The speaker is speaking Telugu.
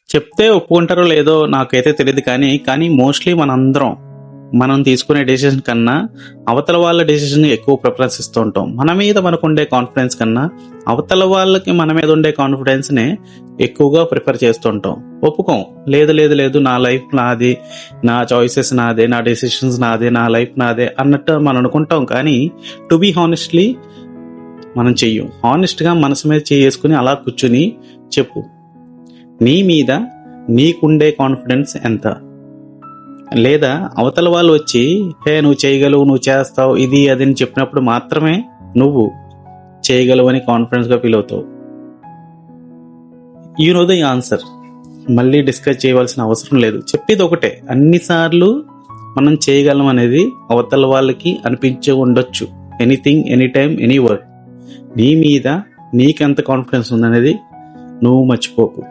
చెప్తే ఒప్పుకుంటారో లేదో నాకైతే తెలియదు, కానీ మోస్ట్లీ మనం తీసుకునే డెసిషన్ కన్నా అవతల వాళ్ళ డెసిషన్ ఎక్కువ ప్రిఫరెన్స్ ఇస్తూ ఉంటాం. మన మీద మనకు ఉండే కాన్ఫిడెన్స్ కన్నా అవతల వాళ్ళకి మన మీద ఉండే కాన్ఫిడెన్స్ నే ఎక్కువగా ప్రిఫర్ చేస్తుంటాం. ఒప్పుకోం, లేదు లేదు లేదు నా లైఫ్ నాది, నా చాయిసెస్ నాదే, నా డెసిషన్స్ నాదే, నా లైఫ్ నాదే అన్నట్టు మనం అనుకుంటాం. కానీ టు బీ హానెస్ట్లీ మనం చెయ్యం. హానెస్ట్ గా మనసు మీద చేసుకుని అలా కూర్చుని చెప్పు, నీ మీద నీకుండే కాన్ఫిడెన్స్ ఎంత. లేదా అవతల వాళ్ళు వచ్చి హే నువ్వు చేయగలవు, నువ్వు చేస్తావు, ఇది అది అని చెప్పినప్పుడు మాత్రమే నువ్వు చేయగలవు అని కాన్ఫిడెన్స్ గా ఫీల్ అవుతావు. You know the answer. మళ్ళీ డిస్కస్ చేయవలసిన అవసరం లేదు. చెప్పేది ఒకటే, అన్నిసార్లు మనం చేయగలం అనేది అవతల వాళ్ళకి అనిపించి ఉండొచ్చు. Anything, any time, any word. నీ మీద నీకెంత కాన్ఫిడెన్స్ ఉందనేది నువ్వు మర్చిపోకు.